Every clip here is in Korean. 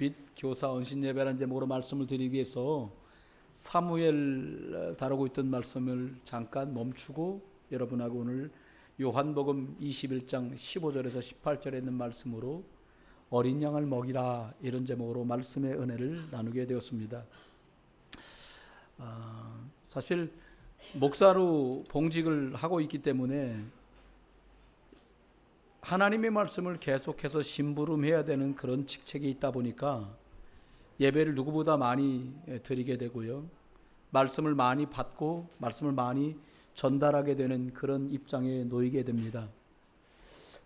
빛 교사 언신 예배라는 제목으로 말씀을 드리기 위해서 사무엘 다루고 있던 말씀을 잠깐 멈추고 여러분하고 오늘 요한복음 21장 15절에서 18절에 있는 말씀으로 어린 양을 먹이라, 이런 제목으로 말씀의 은혜를 나누게 되었습니다. 사실 목사로 봉직을 하고 있기 때문에 하나님의 말씀을 계속해서 심부름해야 되는 그런 직책이 있다 보니까 예배를 누구보다 많이 드리게 되고요, 말씀을 많이 받고 말씀을 많이 전달하게 되는 그런 입장에 놓이게 됩니다.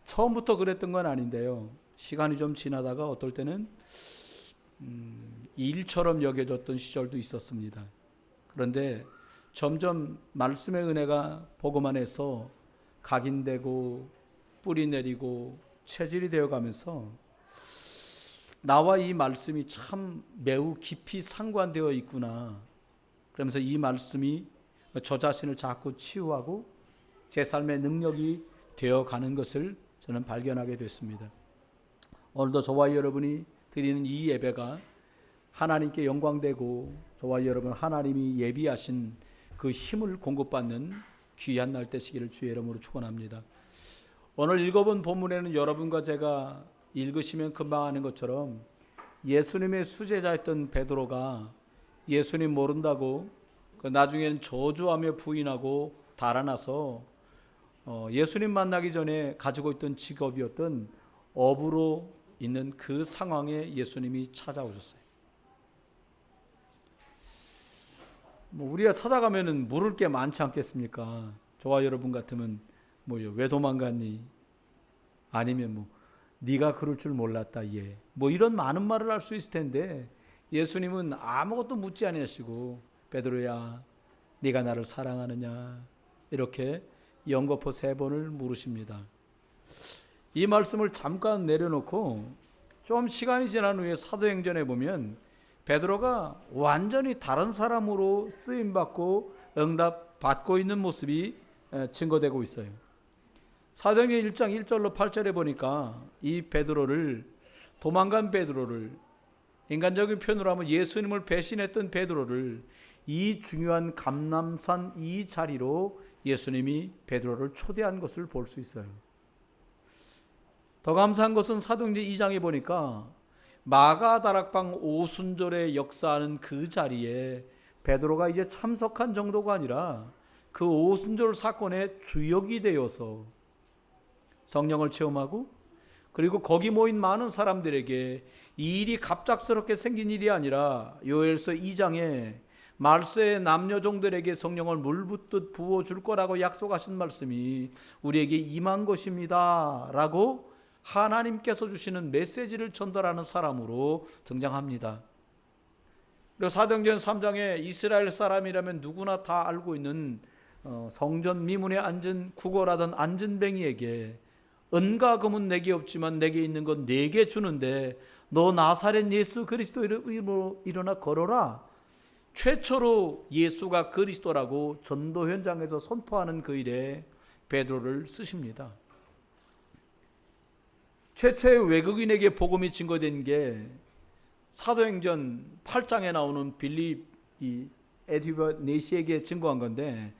처음부터 그랬던 건 아닌데요, 시간이 좀 지나다가 어떨 때는 일처럼 여겨졌던 시절도 있었습니다. 그런데 점점 말씀의 은혜가 복음 안에서 각인되고 뿌리 내리고 체질이 되어가면서 나와 이 말씀이 참 매우 깊이 상관되어 있구나, 그러면서 이 말씀이 저 자신을 자꾸 치유하고 제 삶의 능력이 되어가는 것을 저는 발견하게 됐습니다. 오늘도 저와 여러분이 드리는 이 예배가 하나님께 영광되고 저와 여러분 하나님이 예비하신 그 힘을 공급받는 귀한 날 되시기를 주의 이름으로 축원합니다. 오늘 읽어본 본문에는 여러분과 제가 읽으시면 금방 아는 것처럼 예수님의 수제자였던 베드로가 예수님 모른다고 나중에는 저주하며 부인하고 달아나서 예수님 만나기 전에 가지고 있던 직업이었던 어부로 있는 그 상황에 예수님이 찾아오셨어요. 우리가 찾아가면은 물을 게 많지 않겠습니까? 저와 여러분 같으면 왜 도망갔니? 아니면 네가 그럴 줄 몰랐다, 얘. 이런 많은 말을 할 수 있을 텐데 예수님은 아무것도 묻지 아니하시고 베드로야, 네가 나를 사랑하느냐? 이렇게 연거푸 3번을 물으십니다. 이 말씀을 잠깐 내려놓고 좀 시간이 지난 후에 사도행전에 보면 베드로가 완전히 다른 사람으로 쓰임받고 응답받고 있는 모습이 증거되고 있어요. 사도행전 1장 1절로 8절에 보니까 이 베드로를, 도망간 베드로를, 인간적인 표현으로 하면 예수님을 배신했던 베드로를 이 중요한 감람산 이 자리로 예수님이 베드로를 초대한 것을 볼 수 있어요. 더 감사한 것은 사도행전 2장에 보니까 마가다락방 오순절에 역사하는 그 자리에 베드로가 이제 참석한 정도가 아니라 그 오순절 사건의 주역이 되어서 성령을 체험하고, 그리고 거기 모인 많은 사람들에게 이 일이 갑작스럽게 생긴 일이 아니라 요엘서 2장에 말세의 남녀 종들에게 성령을 물붓듯 부어줄 거라고 약속하신 말씀이 우리에게 임한 것입니다 라고 하나님께서 주시는 메시지를 전달하는 사람으로 등장합니다. 그리고 사도행전 3장에 이스라엘 사람이라면 누구나 다 알고 있는 성전 미문에 앉은 구걸하던 앉은뱅이에게 은과 금은 내게 없지만 내게 있는 건 내게 주는데 너 나사렛 예수 그리스도 이름으로 일어나 걸어라. 최초로 예수가 그리스도라고 전도 현장에서 선포하는 그 일에 베드로를 쓰십니다. 최초의 외국인에게 복음이 증거된 게 사도행전 8장에 나오는 빌립이 에디오피아 내시에게 증거한 건데,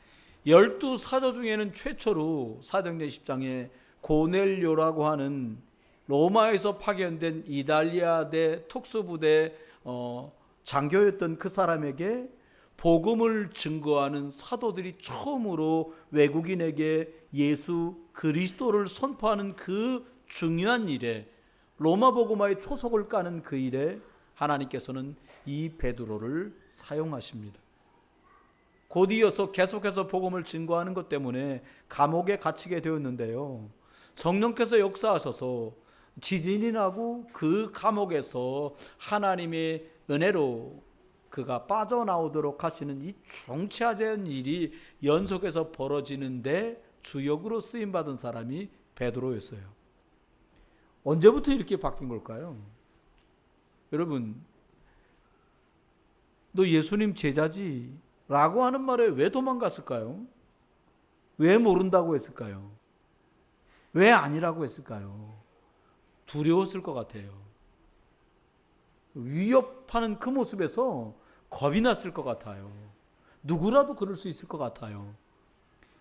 12사도 중에는 최초로 사도행전 10장에 고넬료라고 하는 로마에서 파견된 이탈리아대 특수부대 장교였던 그 사람에게 복음을 증거하는 사도들이 처음으로 외국인에게 예수 그리스도를 선포하는 그 중요한 일에, 로마 복음화의 초석을 까는 그 일에 하나님께서는 이 베드로를 사용하십니다. 곧 이어서 계속해서 복음을 증거하는 것 때문에 감옥에 갇히게 되었는데요, 성령께서 역사하셔서 지진이 나고 그 감옥에서 하나님의 은혜로 그가 빠져나오도록 하시는 이 정치화된 일이 연속해서 벌어지는데 주역으로 쓰임받은 사람이 베드로였어요. 언제부터 이렇게 바뀐 걸까요? 여러분, 너 예수님 제자지? 라고 하는 말에 왜 도망갔을까요? 왜 모른다고 했을까요? 왜 아니라고 했을까요? 두려웠을 것 같아요. 위협하는 그 모습에서 겁이 났을 것 같아요. 누구라도 그럴 수 있을 것 같아요.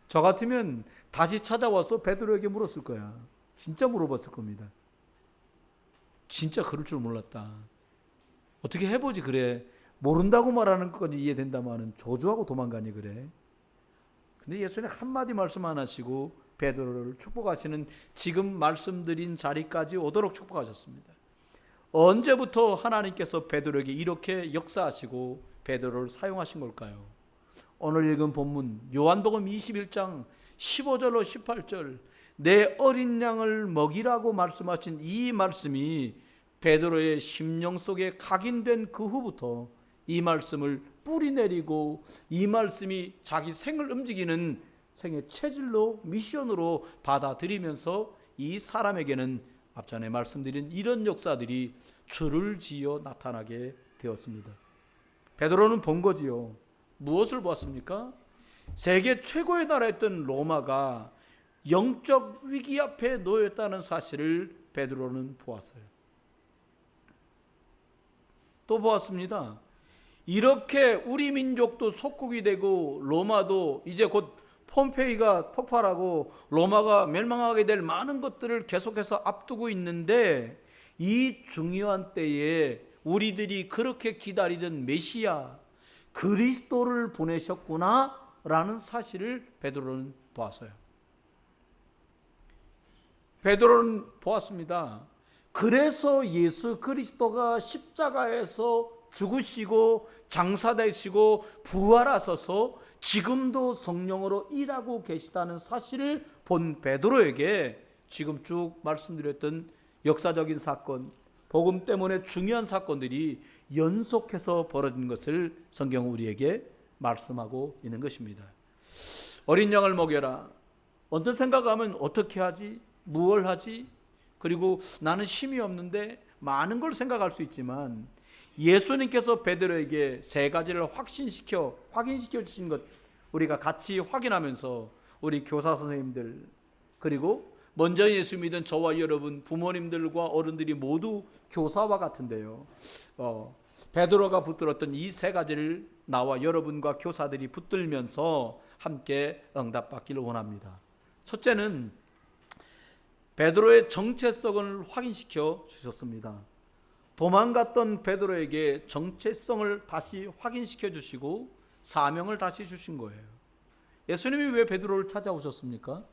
저 같으면 다시 찾아와서 베드로에게 물었을 거야. 진짜 물어봤을 겁니다. 진짜 그럴 줄 몰랐다. 어떻게 해보지 그래. 모른다고 말하는 것까지 이해된다마는 저주하고 도망가니 그래. 근데 예수님 한마디 말씀 안 하시고 베드로를 축복하시는 지금 말씀드린 자리까지 오도록 축복하셨습니다. 언제부터 하나님께서 베드로에게 이렇게 역사하시고 베드로를 사용하신 걸까요? 오늘 읽은 본문 요한복음 21장 15절로 18절 내 어린 양을 먹이라고 말씀하신 이 말씀이 베드로의 심령 속에 각인된 그 후부터 이 말씀을 뿌리내리고 이 말씀이 자기 생을 움직이는 생의 체질로 미션으로 받아들이면서 이 사람에게는 앞전에 말씀드린 이런 역사들이 줄을 지어 나타나게 되었습니다. 베드로는 본 거지요. 무엇을 보았습니까? 세계 최고의 나라였던 로마가 영적 위기 앞에 놓였다는 사실을 베드로는 보았어요. 또 보았습니다. 이렇게 우리 민족도 속국이 되고 로마도 이제 곧 폼페이가 폭발하고 로마가 멸망하게 될 많은 것들을 계속해서 앞두고 있는데 이 중요한 때에 우리들이 그렇게 기다리던 메시아 그리스도를 보내셨구나 라는 사실을 베드로는 보았어요. 베드로는 보았습니다. 그래서 예수 그리스도가 십자가에서 죽으시고 장사되시고 부활하셔서 지금도 성령으로 일하고 계시다는 사실을 본 베드로에게 지금 쭉 말씀드렸던 역사적인 사건, 복음 때문에 중요한 사건들이 연속해서 벌어진 것을 성경은 우리에게 말씀하고 있는 것입니다. 어린 양을 먹여라. 언뜻 생각하면 어떻게 하지? 무얼 하지? 그리고 나는 힘이 없는데 많은 걸 생각할 수 있지만 예수님께서 베드로에게 세 가지를 확인시켜 주신 것 우리가 같이 확인하면서 우리 교사 선생님들 그리고 먼저 예수 믿은 저와 여러분 부모님들과 어른들이 모두 교사와 같은데요. 베드로가 붙들었던 이 세 가지를 나와 여러분과 교사들이 붙들면서 함께 응답받기를 원합니다. 첫째는 베드로의 정체성을 확인시켜 주셨습니다. 도망갔던 베드로에게 정체성을 다시 확인시켜 주시고 사명을 다시 주신 거예요. 예수님이 왜 베드로를 찾아오셨습니까?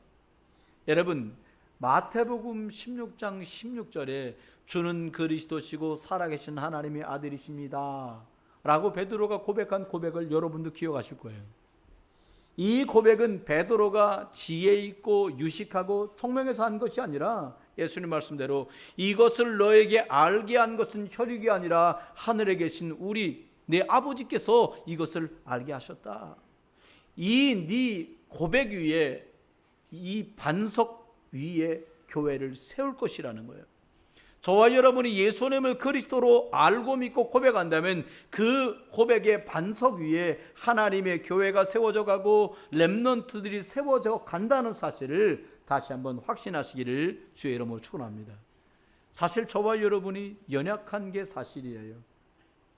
여러분 마태복음 16장 16절에 주는 그리스도시고 살아계신 하나님의 아들이십니다 라고 베드로가 고백한 고백을 여러분도 기억하실 거예요. 이 고백은 베드로가 지혜 있고 유식하고 총명해서 한 것이 아니라 예수님 말씀대로 이것을 너에게 알게 한 것은 혈육이 아니라 하늘에 계신 우리 내 아버지께서 이것을 알게 하셨다. 이 네 고백 위에 이 반석 위에 교회를 세울 것이라는 거예요. 저와 여러분이 예수님을 그리스도로 알고 믿고 고백한다면 그 고백의 반석 위에 하나님의 교회가 세워져 가고 렘넌트들이 세워져 간다는 사실을 다시 한번 확신하시기를 주의 이름으로 축원합니다. 사실 저와 여러분이 연약한 게 사실이에요.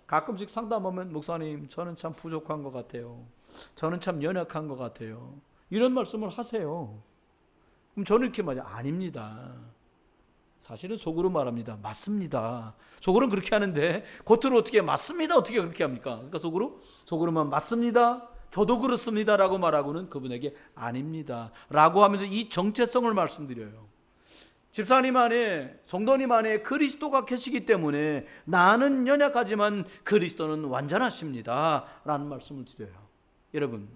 가끔씩 상담하면 목사님 저는 참 부족한 것 같아요. 저는 참 연약한 것 같아요. 이런 말씀을 하세요. 그럼 저는 이렇게 말해요. 아닙니다. 사실은 속으로 말합니다. 맞습니다. 속으로는 그렇게 하는데 겉으로 어떻게 맞습니다. 어떻게 그렇게 합니까? 그러니까 속으로만 맞습니다. 저도 그렇습니다. 라고 말하고는 그분에게 아닙니다. 라고 하면서 이 정체성을 말씀드려요. 집사님 안에 성도님 안에 그리스도가 계시기 때문에 나는 연약하지만 그리스도는 완전하십니다. 라는 말씀을 드려요. 여러분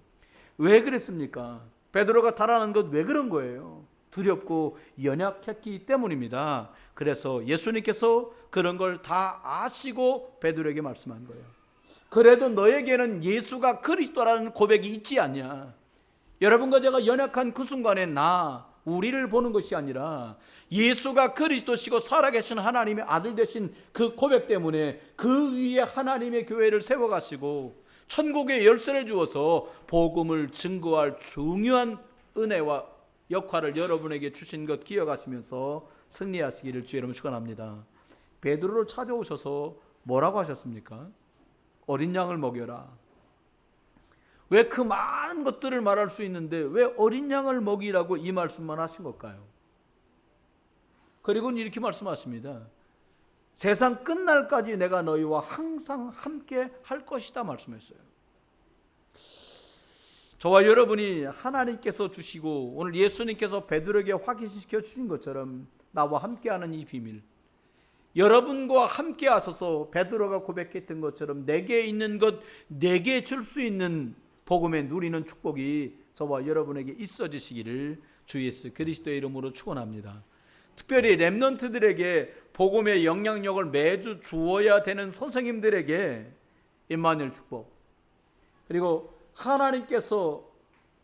왜 그랬습니까? 베드로가 달아난 것 왜 그런 거예요? 두렵고 연약했기 때문입니다. 그래서 예수님께서 그런 걸 다 아시고 베드로에게 말씀한 거예요. 그래도 너에게는 예수가 그리스도라는 고백이 있지 않냐? 여러분과 제가 연약한 그 순간에 우리를 보는 것이 아니라 예수가 그리스도시고 살아계신 하나님의 아들 되신 그 고백 때문에 그 위에 하나님의 교회를 세워가시고 천국의 열쇠를 주어서 복음을 증거할 중요한 은혜와 역할을 여러분에게 주신 것 기억하시면서 승리하시기를 주의 이름으로 축원합니다. 베드로를 찾아오셔서 뭐라고 하셨습니까? 어린 양을 먹여라. 왜 그 많은 것들을 말할 수 있는데 왜 어린 양을 먹이라고 이 말씀만 하신 걸까요? 그리고는 이렇게 말씀하십니다. 세상 끝날까지 내가 너희와 항상 함께 할 것이다 말씀했어요. 저와 여러분이 하나님께서 주시고 오늘 예수님께서 베드로에게 확인시켜 주신 것처럼 나와 함께하는 이 비밀, 여러분과 함께 하셔서 베드로가 고백했던 것처럼 내게 있는 것 내게 줄 수 있는 복음에 누리는 축복이 저와 여러분에게 있어지시기를 주 예수 그리스도의 이름으로 축원합니다. 특별히 렘넌트들에게 복음의 영향력을 매주 주어야 되는 선생님들에게 임마누엘 축복, 그리고 하나님께서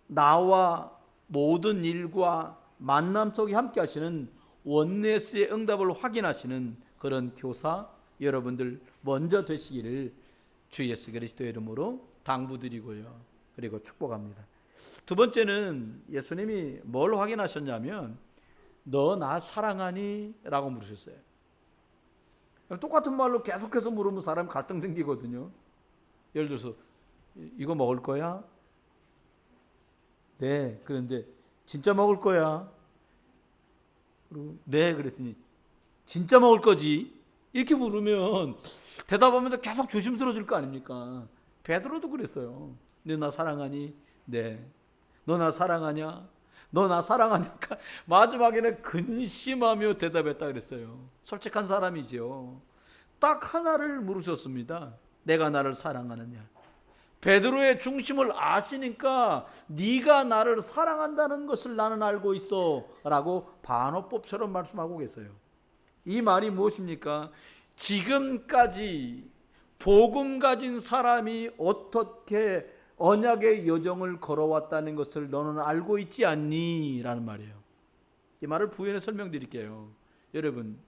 나와 모든 일과 만남 속에 함께 하시는 원네스의 응답을 확인하시는 그런 교사 여러분들 먼저 되시기를 주 예수 그리스도의 이름으로 당부드리고요. 그리고 축복합니다. 두 번째는 예수님이 뭘 확인하셨냐면 너 나 사랑하니? 라고 물으셨어요. 똑같은 말로 계속해서 물으면 사람 갈등 생기거든요. 예를 들어서 이거 먹을 거야? 네. 그런데 진짜 먹을 거야? 네. 그랬더니 진짜 먹을 거지? 이렇게 물으면 대답하면서 계속 조심스러워질 거 아닙니까? 베드로도 그랬어요. 너 나 사랑하니? 네. 너 나 사랑하냐? 너 나 사랑하니까 마지막에는 근심하며 대답했다 그랬어요. 솔직한 사람이죠. 딱 하나를 물으셨습니다. 내가 나를 사랑하느냐? 베드로의 중심을 아시니까 네가 나를 사랑한다는 것을 나는 알고 있어 라고 반어법처럼 말씀하고 계세요. 이 말이 무엇입니까? 지금까지 복음 가진 사람이 어떻게 언약의 여정을 걸어왔다는 것을 너는 알고 있지 않니? 라는 말이에요. 이 말을 부연해 설명드릴게요. 여러분,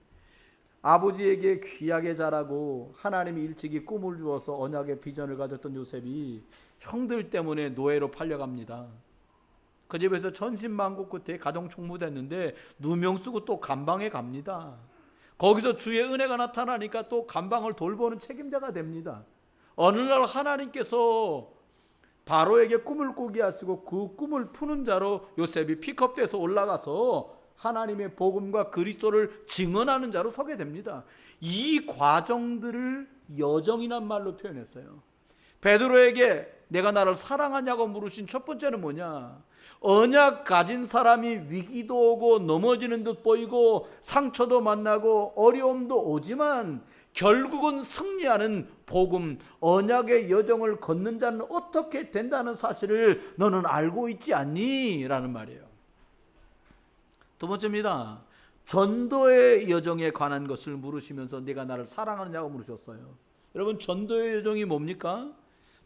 아버지에게 귀하게 자라고 하나님이 일찍이 꿈을 주어서 언약의 비전을 가졌던 요셉이 형들 때문에 노예로 팔려갑니다. 그 집에서 천신만고 끝에 가정 총무됐는데 누명 쓰고 또 감방에 갑니다. 거기서 주의 은혜가 나타나니까 또 감방을 돌보는 책임자가 됩니다. 어느 날 하나님께서 바로에게 꿈을 꾸게 하시고 그 꿈을 푸는 자로 요셉이 픽업돼서 올라가서 하나님의 복음과 그리스도를 증언하는 자로 서게 됩니다. 이 과정들을 여정이란 말로 표현했어요. 베드로에게 내가 나를 사랑하냐고 물으신 첫 번째는 뭐냐? 언약 가진 사람이 위기도 오고 넘어지는 듯 보이고 상처도 만나고 어려움도 오지만 결국은 승리하는 복음, 언약의 여정을 걷는 자는 어떻게 된다는 사실을 너는 알고 있지 않니? 라는 말이에요. 두 번째입니다. 전도의 여정에 관한 것을 물으시면서 네가 나를 사랑하느냐고 물으셨어요. 여러분, 전도의 여정이 뭡니까?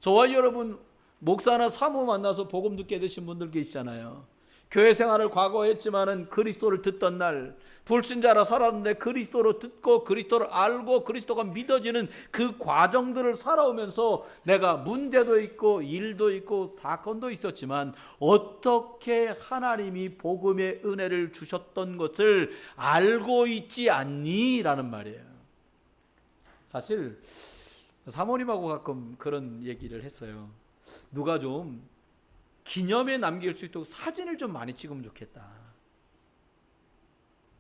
저와 여러분 목사나 사모 만나서 복음 듣게 되신 분들 계시잖아요. 교회 생활을 과거 했지만은 그리스도를 듣던 날 불신자라 살았는데 그리스도로 듣고 그리스도를 알고 그리스도가 믿어지는 그 과정들을 살아오면서 내가 문제도 있고 일도 있고 사건도 있었지만 어떻게 하나님이 복음의 은혜를 주셨던 것을 알고 있지 않니? 라는 말이에요. 사실 사모님하고 가끔 그런 얘기를 했어요. 누가 좀 기념에 남길 수 있도록 사진을 좀 많이 찍으면 좋겠다.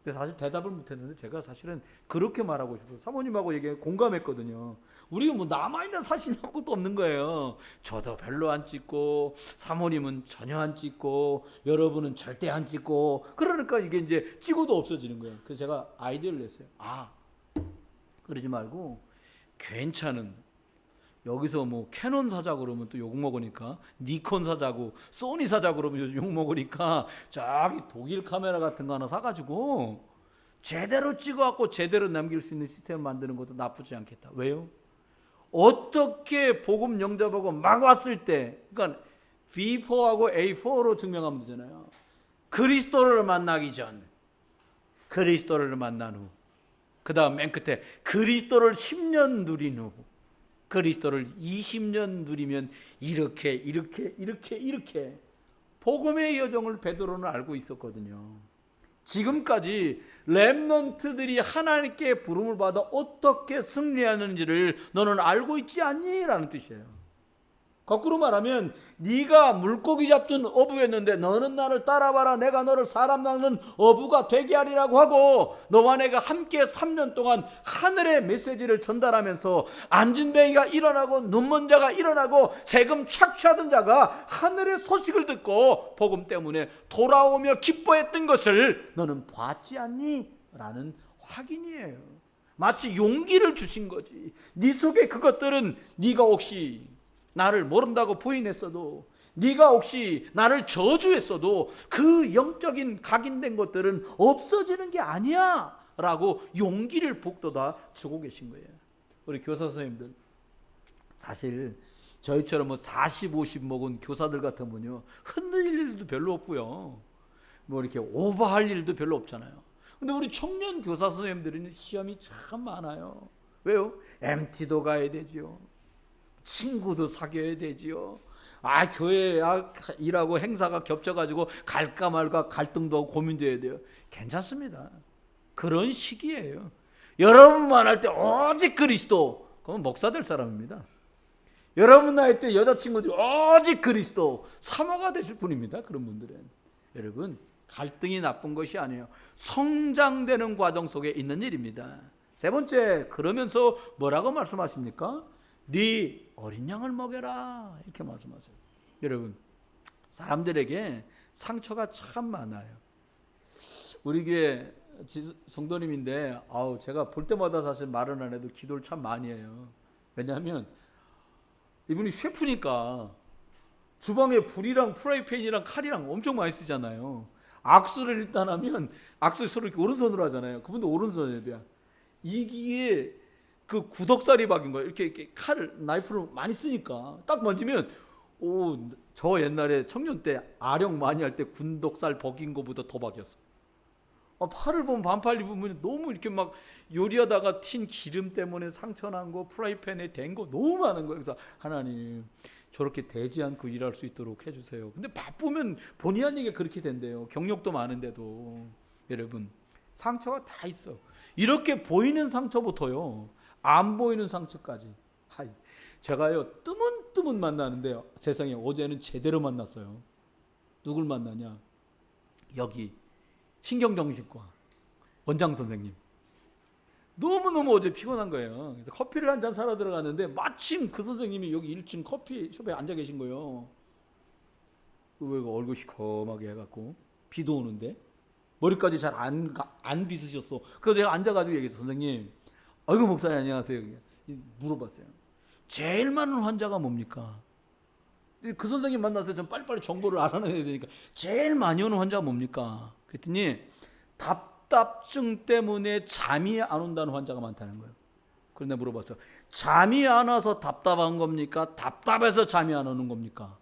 근데 사실 대답을 못했는데 제가 사실은 그렇게 말하고 싶어요. 사모님하고 얘기해 공감했거든요. 우리가 뭐 남아있는 사진이 아무것도 없는 거예요. 저도 별로 안 찍고 사모님은 전혀 안 찍고 여러분은 절대 안 찍고 그러니까 이게 이제 찍어도 없어지는 거예요. 그래서 제가 아이디어를 냈어요. 그러지 말고 괜찮은 여기서 뭐 캐논 사자 그러면 또 욕 먹으니까 니콘 사자고 소니 사자 그러면 요즘 욕 먹으니까 저기 독일 카메라 같은 거 하나 사가지고 제대로 찍어갖고 제대로 남길 수 있는 시스템을 만드는 것도 나쁘지 않겠다. 왜요? 어떻게 복음 영접하고 막 왔을 때 그러니까 V4하고 A4로 증명하면 되잖아요. 그리스도를 만나기 전, 그리스도를 만난 후, 그 다음 맨 끝에 그리스도를 10년 누린 후, 그리스도를 20년 누리면 이렇게 복음의 여정을 베드로는 알고 있었거든요. 지금까지 렘넌트들이 하나님께 부름을 받아 어떻게 승리하는지를 너는 알고 있지 않니? 라는 뜻이에요. 거꾸로 말하면 네가 물고기 잡던 어부였는데 너는 나를 따라와라, 내가 너를 사람 낳는 어부가 되게 하리라고 하고, 너와 내가 함께 3년 동안 하늘의 메시지를 전달하면서 앉은 뱅이가 일어나고 눈먼 자가 일어나고 세금 착취하던 자가 하늘의 소식을 듣고 복음 때문에 돌아오며 기뻐했던 것을 너는 봤지 않니? 라는 확인이에요. 마치 용기를 주신 거지. 네 속에 그것들은 네가 혹시 나를 모른다고 부인했어도, 네가 혹시 나를 저주했어도 그 영적인 각인된 것들은 없어지는 게 아니야 라고 용기를 북돋아 주고 계신 거예요. 우리 교사 선생님들, 사실 저희처럼 40, 50 먹은 교사들 같으면요, 흔들릴 일도 별로 없고요, 뭐 이렇게 오버할 일도 별로 없잖아요. 근데 우리 청년 교사 선생님들은 시험이 참 많아요. 왜요? MT도 가야 되지요, 친구도 사귀어야 되지요. 교회 일하고 행사가 겹쳐가지고 갈까 말까 갈등도 하고 고민도 해야 돼요. 괜찮습니다. 그런 시기예요. 여러분만 할 때 오직 그리스도, 그러면 목사 될 사람입니다. 여러분 나이 때 여자친구들이 오직 그리스도, 사모가 되실 분입니다. 그런 분들은. 여러분, 갈등이 나쁜 것이 아니에요. 성장되는 과정 속에 있는 일입니다. 세 번째, 그러면서 뭐라고 말씀하십니까? 네 어린 양을 먹여라, 이렇게 말씀하세요. 여러분, 사람들에게 상처가 참 많아요. 우리 교회 성도님인데 제가 볼 때마다 사실 말은 안 해도 기도를 참 많이 해요. 왜냐하면 이분이 셰프니까 주방에 불이랑 프라이팬이랑 칼이랑 엄청 많이 쓰잖아요. 악수를 일단 하면 악수 서로 이렇게 오른손으로 하잖아요. 그분도 오른손이야. 이게 그 구덕살이 박인 거예요. 이렇게 칼을, 나이프를 많이 쓰니까 딱 만지면, 저 옛날에 청년 때 아령 많이 할 때 군덕살 벗긴 거보다 더 박였어. 팔을 보면, 반팔 입으면 너무 이렇게 막 요리하다가 튄 기름 때문에 상처난 거, 프라이팬에 댄 거 너무 많은 거예요. 그래서 하나님, 저렇게 되지 않고 일할 수 있도록 해주세요. 근데 바쁘면 본의 아니게 그렇게 된대요. 경력도 많은데도. 여러분, 상처가 다 있어. 이렇게 보이는 상처부터요, 안 보이는 상처까지. 제가요, 뜨문뜨문 만나는데요, 세상에 어제는 제대로 만났어요. 누굴 만나냐? 여기 신경정신과 원장 선생님. 너무너무 어제 피곤한 거예요. 그래서 커피를 한 잔 사러 들어갔는데 마침 그 선생님이 여기 1층 커피숍에 앉아 계신 거예요. 왜 얼굴 시커멓게 해갖고, 비도 오는데 머리까지 잘 안 빗으셨어. 그래서 내가 앉아가지고 얘기했어. 선생님, 아이고 목사님 안녕하세요. 물어봤어요. 제일 많은 환자가 뭡니까? 그 선생님 만나서 좀 빨리빨리 정보를 알아내야 되니까 제일 많이 오는 환자가 뭡니까? 그랬더니 답답증 때문에 잠이 안 온다는 환자가 많다는 거예요. 그런데 물어봤어요. 잠이 안 와서 답답한 겁니까? 답답해서 잠이 안 오는 겁니까?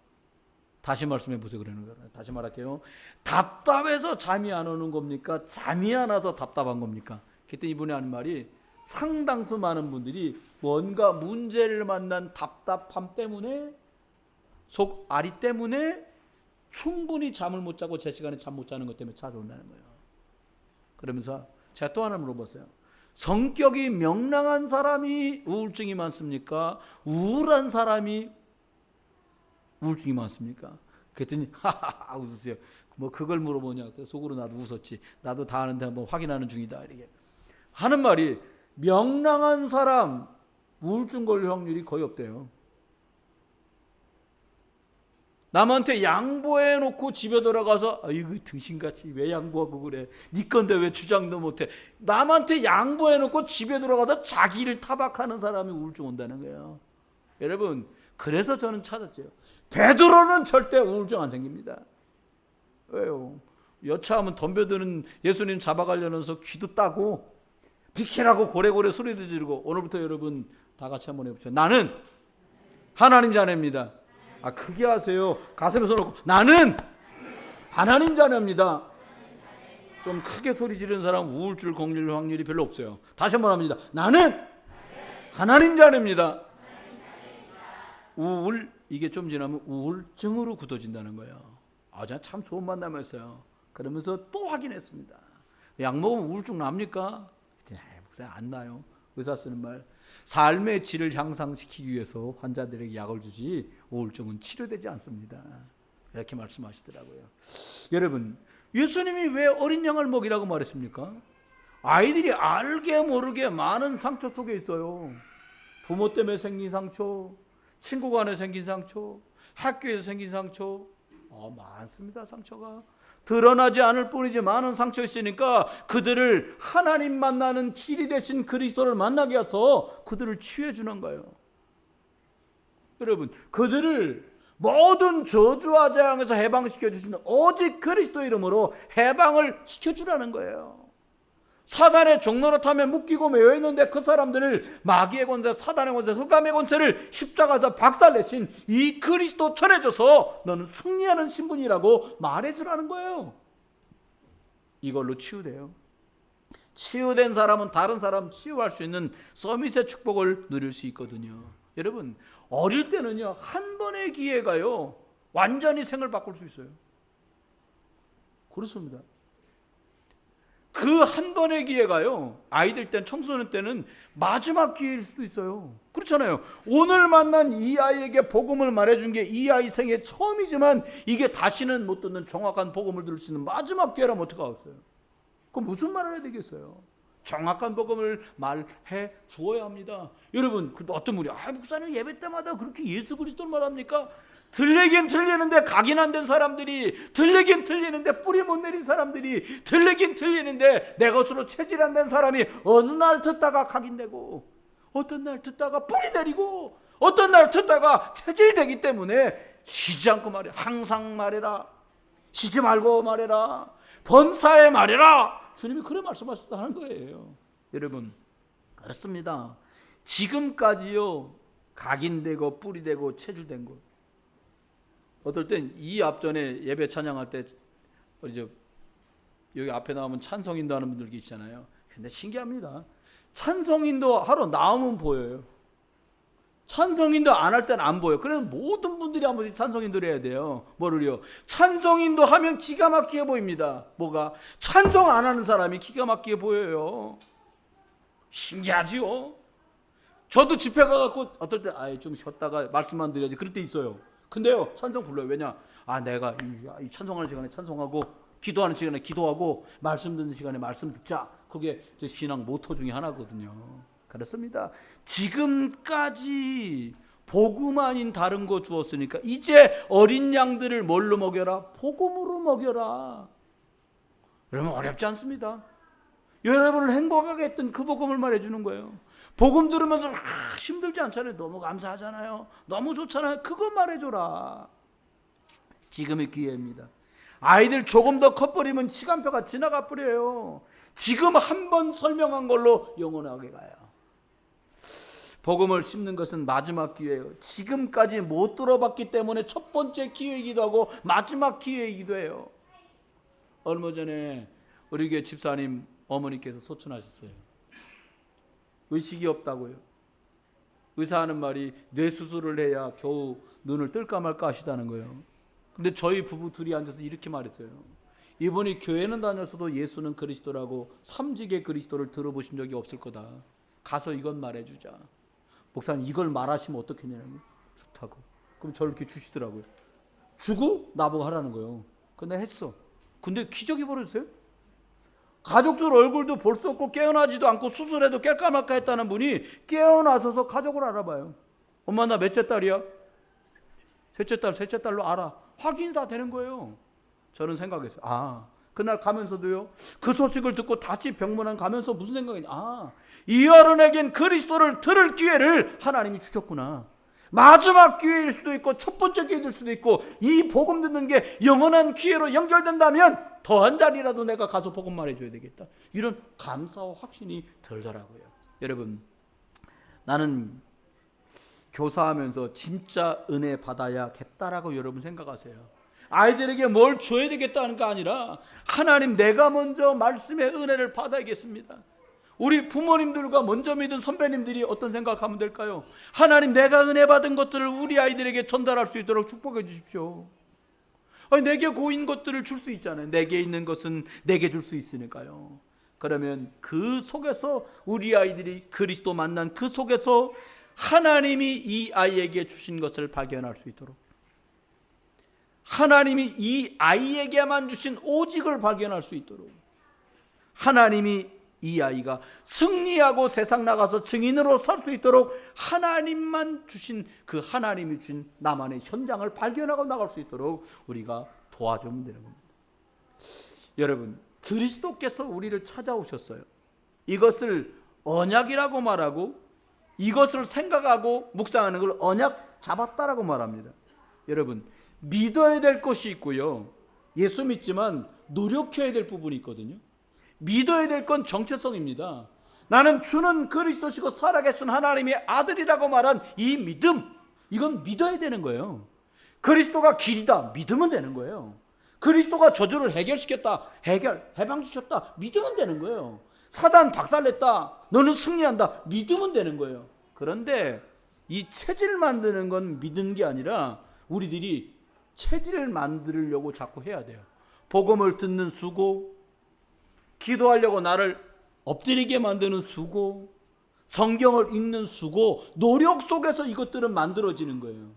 다시 말씀해 보세요. 그러는 거예요. 다시 말할게요. 답답해서 잠이 안 오는 겁니까? 잠이 안 와서 답답한 겁니까? 그때 이분이 하는 말이, 상당수 많은 분들이 뭔가 문제를 만난 답답함 때문에, 속 아리 때문에 충분히 잠을 못 자고 제 시간에 잠 못 자는 것 때문에 찾아온다는 거예요. 그러면서 제가 또 하나 물어봤어요. 성격이 명랑한 사람이 우울증이 많습니까? 우울한 사람이 우울증이 많습니까? 그랬더니 하하하 웃으세요. 뭐 그걸 물어보냐. 속으로 나도 웃었지. 나도 다 아는데 한번 확인하는 중이다. 이렇게 하는 말이, 명랑한 사람 우울증 걸릴 확률이 거의 없대요. 남한테 양보해 놓고 집에 돌아가서 아이고 등신같이 왜 양보하고 그래, 네 건데 왜 주장도 못해. 남한테 양보해 놓고 집에 돌아가서 자기를 타박하는 사람이 우울증 온다는 거예요. 여러분, 그래서 저는 찾았죠. 베드로는 절대 우울증 안 생깁니다. 왜요? 여차하면 덤벼드는 예수님 잡아가려면서 귀도 따고 비키라고 고래고래 소리도 지르고. 오늘부터 여러분 다 같이 한번 해보세요. 나는 하나님 자녀입니다. 크게 하세요. 가슴에 손 놓고, 나는 하나님 자녀입니다. 좀 크게 소리 지르는 사람 우울증 걸릴 확률이 별로 없어요. 다시 한번 합니다. 나는 하나님 자녀입니다. 우울, 이게 좀 지나면 우울증으로 굳어진다는 거예요. 참 좋은 만남이었어요. 그러면서 또 확인했습니다. 약 먹으면 우울증 납니까? 목사님 안 나요. 의사 쓰는 말, 삶의 질을 향상시키기 위해서 환자들에게 약을 주지 우울증은 치료되지 않습니다. 이렇게 말씀하시더라고요. 여러분, 예수님이 왜 어린 양을 먹이라고 말했습니까? 아이들이 알게 모르게 많은 상처 속에 있어요. 부모 때문에 생긴 상처, 친구 간에 생긴 상처, 학교에서 생긴 상처, 많습니다. 상처가 드러나지 않을 뿐이지 많은 상처가 있으니까 그들을 하나님 만나는 길이 되신 그리스도를 만나게 해서 그들을 치유해 주는 거예요. 여러분, 그들을 모든 저주와 재앙에서 해방시켜 주시는 오직 그리스도 이름으로 해방을 시켜주라는 거예요. 사단의 종노릇함에 묶이고 매여 있는데 그 사람들을 마귀의 권세, 사단의 권세, 흑암의 권세를 십자가에서 박살내신 이 그리스도 전해줘서 너는 승리하는 신분이라고 말해주라는 거예요. 이걸로 치유돼요. 치유된 사람은 다른 사람 치유할 수 있는 서밋의 축복을 누릴 수 있거든요. 여러분, 어릴 때는요, 한 번의 기회가요 완전히 생을 바꿀 수 있어요. 그렇습니다. 그 한 번의 기회가요, 아이들 땐, 청소년 때는 마지막 기회일 수도 있어요. 그렇잖아요. 오늘 만난 이 아이에게 복음을 말해준 게 이 아이 생애 처음이지만 이게 다시는 못 듣는 정확한 복음을 들을 수 있는 마지막 기회라면 어떡하겠어요? 그럼 무슨 말을 해야 되겠어요? 정확한 복음을 말해 주어야 합니다. 여러분, 어떤 분이 목사님 예배 때마다 그렇게 예수 그리스도를 말합니까? 들리긴 들리는데 각인 안 된 사람들이, 들리긴 들리는데 뿌리 못 내린 사람들이, 들리긴 들리는데 내 것으로 체질 안 된 사람이 어느 날 듣다가 각인되고, 어떤 날 듣다가 뿌리 내리고, 어떤 날 듣다가 체질되기 때문에 쉬지 않고 말해. 항상 말해라. 쉬지 말고 말해라. 범사에 말해라. 주님이 그래 말씀하셨다는 거예요. 여러분, 그렇습니다. 지금까지요, 각인되고 뿌리되고 체질된 것, 어떨 땐 이 앞전에 예배 찬양할 때 여기 앞에 나오면 찬송인도 하는 분들 계시잖아요. 근데 신기합니다. 찬송인도 하러 나오면 보여요. 찬송인도 안 할 때는 안 보여요. 그래서 모든 분들이 한 번씩 찬송인도를 해야 돼요. 뭐를요? 찬송인도 하면 기가 막히게 보입니다. 뭐가? 찬송 안 하는 사람이 기가 막히게 보여요. 신기하지요? 저도 집회 가갖고 어떨 때 좀 쉬었다가 말씀만 드려야지 그럴 때 있어요. 근데요, 찬송 불러요. 왜냐? 내가 이 찬송하는 시간에 찬송하고, 기도하는 시간에 기도하고, 말씀 듣는 시간에 말씀 듣자. 그게 제 신앙 모토 중에 하나거든요. 그렇습니다. 지금까지 복음 아닌 다른 거 주었으니까 이제 어린 양들을 뭘로 먹여라? 복음으로 먹여라. 여러분, 어렵지 않습니다. 여러분을 행복하게 했던 그 복음을 말해주는 거예요. 복음 들으면서 힘들지 않잖아요. 너무 감사하잖아요. 너무 좋잖아요. 그거 말해줘라. 지금의 기회입니다. 아이들 조금 더 커버리면 시간표가 지나가 버려요. 지금 한 번 설명한 걸로 영원하게 가요. 복음을 심는 것은 마지막 기회예요. 지금까지 못 들어봤기 때문에 첫 번째 기회이기도 하고 마지막 기회이기도 해요. 얼마 전에 우리 교회 집사님 어머니께서 소천하셨어요. 의식이 없다고요. 의사하는 말이 뇌수술을 해야 겨우 눈을 뜰까 말까 하시다는 거예요. 근데 저희 부부 둘이 앉아서 이렇게 말했어요. 이분이 교회는 다녔어도 예수는 그리스도라고 삼직의 그리스도를 들어보신 적이 없을 거다. 가서 이건 말해주자. 목사님, 이걸 말하시면 어떻겠냐고. 좋다고. 그럼 저를 이렇게 주시더라고요. 주고 나보고 하라는 거예요. 근데 했어. 근데 기적이 벌어졌어요. 가족들 얼굴도 볼 수 없고 깨어나지도 않고 수술해도 깰까 말까 했다는 분이 깨어나서서 가족을 알아봐요. 엄마, 나 몇째 딸이야? 셋째 딸로 알아. 확인이 다 되는 거예요. 저는 생각했어요. 그날 가면서도요, 그 소식을 듣고 다시 병문안 가면서 무슨 생각이냐. 이 어른에겐 그리스도를 들을 기회를 하나님이 주셨구나. 마지막 기회일 수도 있고 첫 번째 기회일 수도 있고, 이 복음 듣는 게 영원한 기회로 연결된다면 더한 자리라도 내가 가서 복음 말해줘야 되겠다. 이런 감사와 확신이 들더라고요. 여러분, 나는 교사하면서 진짜 은혜 받아야겠다라고 여러분 생각하세요. 아이들에게 뭘 줘야 되겠다는 게 아니라 하나님, 내가 먼저 말씀의 은혜를 받아야겠습니다. 우리 부모님들과 먼저 믿은 선배님들이 어떤 생각하면 될까요? 하나님, 내가 은혜 받은 것들을 우리 아이들에게 전달할 수 있도록 축복해 주십시오. 아니, 내게 고인 것들을 줄 수 있잖아요. 내게 있는 것은 내게 줄 수 있으니까요. 그러면 그 속에서 우리 아이들이 그리스도 만난 그 속에서 하나님이 이 아이에게 주신 것을 발견할 수 있도록, 하나님이 이 아이에게만 주신 오직을 발견할 수 있도록, 하나님이 이 아이가 승리하고 세상 나가서 증인으로 설 수 있도록 하나님만 주신 그 하나님이 주신 나만의 현장을 발견하고 나갈 수 있도록 우리가 도와주면 되는 겁니다. 여러분, 그리스도께서 우리를 찾아오셨어요. 이것을 언약이라고 말하고 이것을 생각하고 묵상하는 걸 언약 잡았다라고 말합니다. 여러분, 믿어야 될 것이 있고요, 예수 믿지만 노력해야 될 부분이 있거든요. 믿어야 될 건 정체성입니다. 나는 주는 그리스도시고 살아계신 하나님의 아들이라고 말한 이 믿음, 이건 믿어야 되는 거예요. 그리스도가 길이다, 믿으면 되는 거예요. 그리스도가 저주를 해결시켰다, 해방시켰다, 믿으면 되는 거예요. 사단 박살냈다, 너는 승리한다, 믿으면 되는 거예요. 그런데 이 체질 만드는 건 믿는 게 아니라 우리들이 체질을 만들려고 자꾸 해야 돼요. 복음을 듣는 수고, 기도하려고 나를 엎드리게 만드는 수고, 성경을 읽는 수고, 노력 속에서 이것들은 만들어지는 거예요.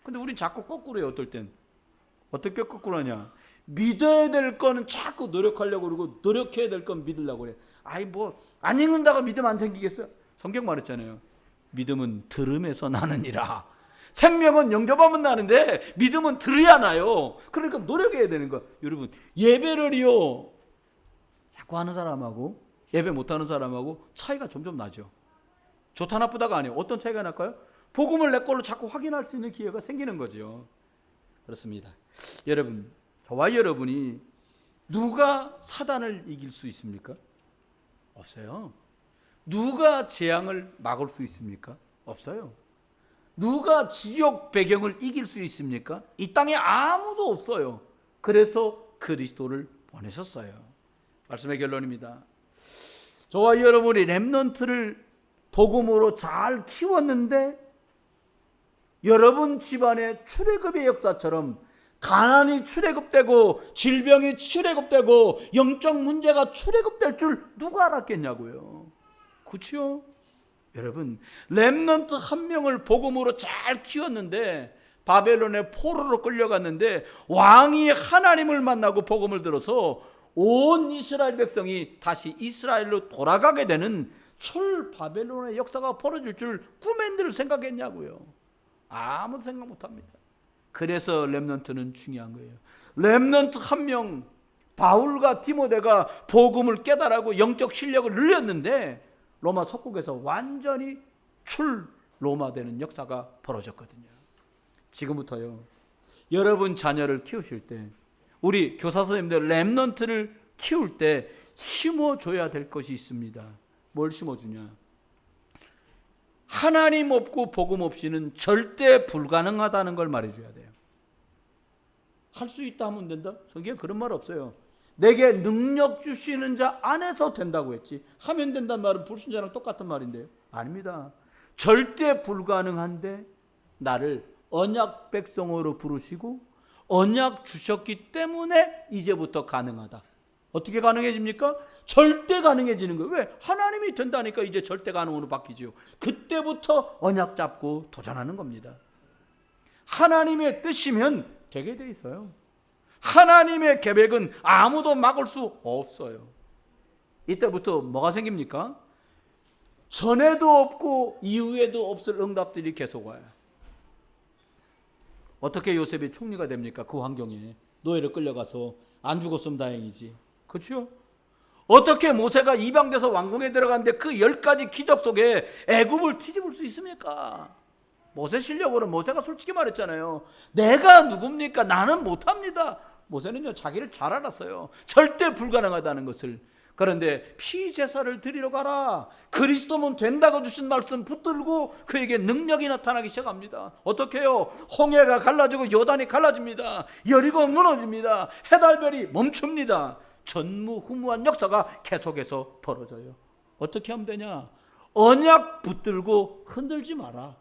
근데 우린 자꾸 거꾸로 해요. 어떨 땐 어떻게 거꾸로 하냐, 믿어야 될 거는 자꾸 노력하려고 그러고 노력해야 될 건 믿으려고 그래. 아이, 뭐 안 읽는다고 믿음 안 생기겠어요? 성경 말했잖아요. 믿음은 들음에서 나느니라. 생명은 영접하면 나는데 믿음은 들어야 나요. 그러니까 노력해야 되는 거. 여러분, 예배를요 자꾸 하는 사람하고 예배 못하는 사람하고 차이가 점점 나죠. 좋다 나쁘다가 아니에요. 어떤 차이가 날까요? 복음을 내 걸로 자꾸 확인할 수 있는 기회가 생기는 거죠. 그렇습니다. 여러분, 저와 여러분이 누가 사단을 이길 수 있습니까? 없어요. 누가 재앙을 막을 수 있습니까? 없어요. 누가 지옥 배경을 이길 수 있습니까? 이 땅에 아무도 없어요. 그래서 그리스도를 보내셨어요. 말씀의 결론입니다. 저와 여러분이 렘넌트를 복음으로 잘 키웠는데 여러분 집안의 출애굽의 역사처럼 가난이 출애굽되고 질병이 출애굽되고 영적 문제가 출애굽될 줄 누가 알았겠냐고요. 그렇죠? 여러분, 렘넌트 한 명을 복음으로 잘 키웠는데 바벨론의 포로로 끌려갔는데 왕이 하나님을 만나고 복음을 들어서 온 이스라엘 백성이 다시 이스라엘로 돌아가게 되는 설 바벨론의 역사가 벌어질 줄 꿈엔들 생각했냐고요. 아무도 생각 못합니다. 그래서 렘넌트는 중요한 거예요. 렘넌트 한 명, 바울과 디모데가 복음을 깨달아고 영적 실력을 늘렸는데 로마 속국에서 완전히 로마되는 역사가 벌어졌거든요. 지금부터요, 여러분 자녀를 키우실 때, 우리 교사 선생님들 렘넌트를 키울 때 심어줘야 될 것이 있습니다. 뭘 심어주냐? 하나님 없고 복음 없이는 절대 불가능하다는 걸 말해줘야 돼요. 할 수 있다 하면 된다? 성경에 그런 말 없어요. 내게 능력 주시는 자 안에서 된다고 했지, 하면 된다는 말은 불신자랑 똑같은 말인데요. 아닙니다. 절대 불가능한데 나를 언약 백성으로 부르시고 언약 주셨기 때문에 이제부터 가능하다. 어떻게 가능해집니까? 절대 가능해지는 거예요. 왜? 하나님이 된다니까 이제 절대 가능으로 바뀌지요. 그때부터 언약 잡고 도전하는 겁니다. 하나님의 뜻이면 되게 돼 있어요. 하나님의 계획은 아무도 막을 수 없어요. 이때부터 뭐가 생깁니까? 전에도 없고 이후에도 없을 응답들이 계속 와요. 어떻게 요셉이 총리가 됩니까? 그 환경에 노예로 끌려가서 안 죽었으면 다행이지. 그렇죠? 어떻게 모세가 이방돼서 왕궁에 들어갔는데 그 10가지 기적 속에 애굽을 뒤집을 수 있습니까? 모세 실력으로 모세가 솔직히 말했잖아요. 내가 누굽니까? 나는 못합니다. 모세는요, 자기를 잘 알았어요. 절대 불가능하다는 것을. 그런데 피제사를 드리러 가라, 그리스도면 된다고 주신 말씀 붙들고 그에게 능력이 나타나기 시작합니다. 어떻게 해요? 홍해가 갈라지고 요단이 갈라집니다. 여리고 무너집니다. 해달별이 멈춥니다. 전무후무한 역사가 계속해서 벌어져요. 어떻게 하면 되냐? 언약 붙들고 흔들지 마라.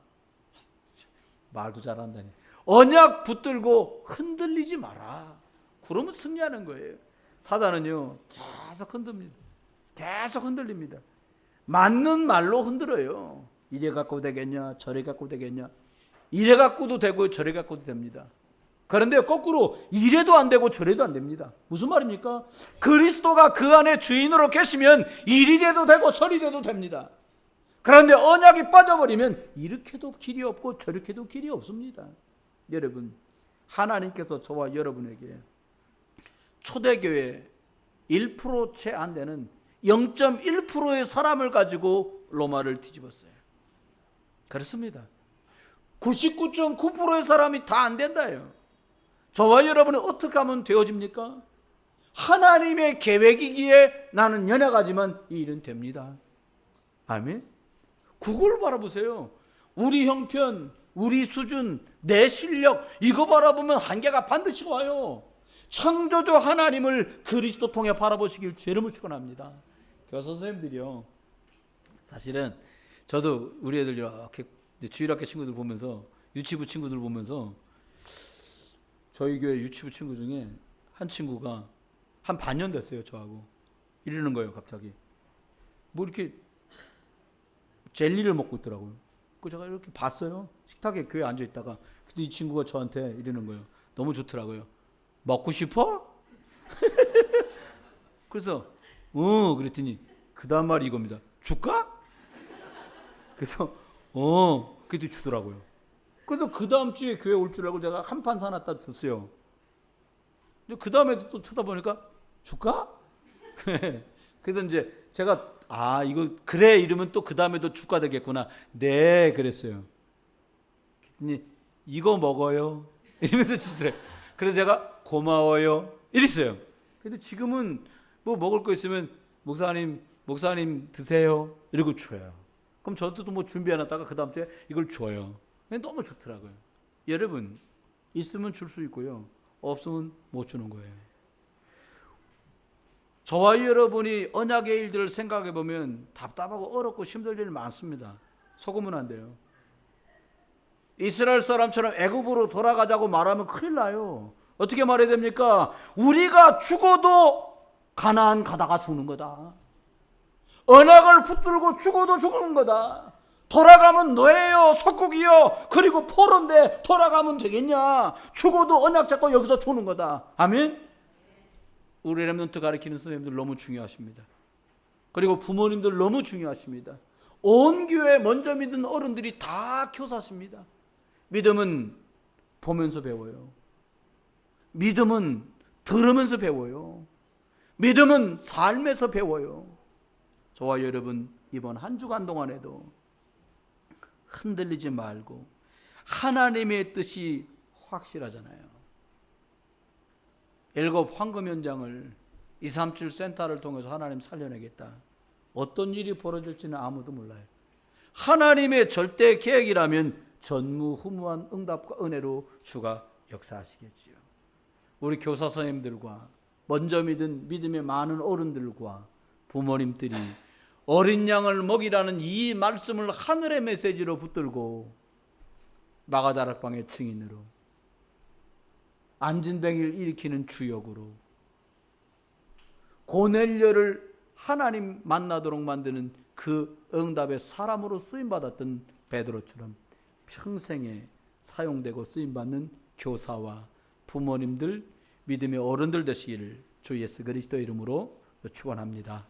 말도 잘한다니. 언약 붙들고 흔들리지 마라. 그러면 승리하는 거예요. 사단은요 계속 흔듭니다. 계속 흔들립니다. 맞는 말로 흔들어요. 이래 갖고 되겠냐, 저래 갖고 되겠냐. 이래 갖고도 되고 저래 갖고도 됩니다. 그런데 거꾸로 이래도 안 되고 저래도 안 됩니다. 무슨 말입니까? 그리스도가 그 안에 주인으로 계시면 이리래도 되고 저리래도 됩니다. 그런데 언약이 빠져버리면 이렇게도 길이 없고 저렇게도 길이 없습니다. 여러분, 하나님께서 저와 여러분에게 초대교회 1% 채 안 되는 0.1%의 사람을 가지고 로마를 뒤집었어요. 그렇습니다. 99.9%의 사람이 다 안 된다요. 저와 여러분이 어떻게 하면 되어집니까? 하나님의 계획이기에 나는 연약하지만 이 일은 됩니다. 아멘. 그걸 바라보세요. 우리 형편, 우리 수준, 내 실력 이거 바라보면 한계가 반드시 와요. 창조주 하나님을 그리스도 통해 바라보시길 주의를 축원합니다. 교사 선생님들이요, 사실은 저도 우리 애들 이렇게 주일학교 친구들 보면서, 유치부 친구들 보면서, 저희 교회 유치부 친구 중에 한 친구가 한 반년 됐어요 저하고. 이러는 거예요. 갑자기 뭐 이렇게 젤리를 먹고 있더라고요. 그 제가 이렇게 봤어요. 식탁에 교회에 앉아 있다가. 근데 이 친구가 저한테 이러는 거예요. 너무 좋더라고요. 먹고 싶어? 그래서 그랬더니 그 다음 말이 이겁니다. 줄까? 그래서 그래도 주더라고요. 그래서 그 다음 주에 교회 올 줄 알고 제가 한 판 사놨다 줬어요. 근데 그 다음에도 또 쳐다보니까 줄까? 그래서 이제 제가 이거 그래 이러면 또 그 다음에도 주가 되겠구나. 네 그랬어요. 그랬더니 이거 먹어요 이러면서 주더래. 그래서 제가 고마워요 이랬어요. 근데 지금은 뭐 먹을 거 있으면 목사님 드세요 이러고 줘요. 그럼 저도 뭐 준비해놨다가 그 다음 주에 이걸 줘요. 너무 좋더라고요. 여러분, 있으면 줄 수 있고요, 없으면 못 주는 거예요. 저와 여러분이 언약의 일들을 생각해 보면 답답하고 어렵고 힘들 일 많습니다. 속으면 안 돼요. 이스라엘 사람처럼 애굽으로 돌아가자고 말하면 큰일 나요. 어떻게 말해야 됩니까? 우리가 죽어도 가나안 가다가 죽는 거다. 언약을 붙들고 죽어도 죽는 거다. 돌아가면 노예요, 속국이요, 그리고 포로인데 돌아가면 되겠냐? 죽어도 언약 잡고 여기서 죽는 거다. 아멘? 우리 렘넌트 가르치는 선생님들 너무 중요하십니다. 그리고 부모님들 너무 중요하십니다. 온 교회 먼저 믿은 어른들이 다 교사십니다. 믿음은 보면서 배워요. 믿음은 들으면서 배워요. 믿음은 삶에서 배워요. 저와 여러분, 이번 한 주간 동안에도 흔들리지 말고 하나님의 뜻이 확실하잖아요. 7 황금 현장을 237 센터를 통해서 하나님 살려내겠다. 어떤 일이 벌어질지는 아무도 몰라요. 하나님의 절대 계획이라면 전무후무한 응답과 은혜로 주가 역사하시겠지요. 우리 교사 선생님들과 먼저 믿은 믿음의 많은 어른들과 부모님들이 어린 양을 먹이라는 이 말씀을 하늘의 메시지로 붙들고 마가다락방의 증인으로, 안진뱅이를 일으키는 주역으로, 고넬료를 하나님 만나도록 만드는 그 응답의 사람으로 쓰임받았던 베드로처럼 평생에 사용되고 쓰임받는 교사와 부모님들, 믿음의 어른들 되시기를 주 예수 그리스도 이름으로 축원합니다.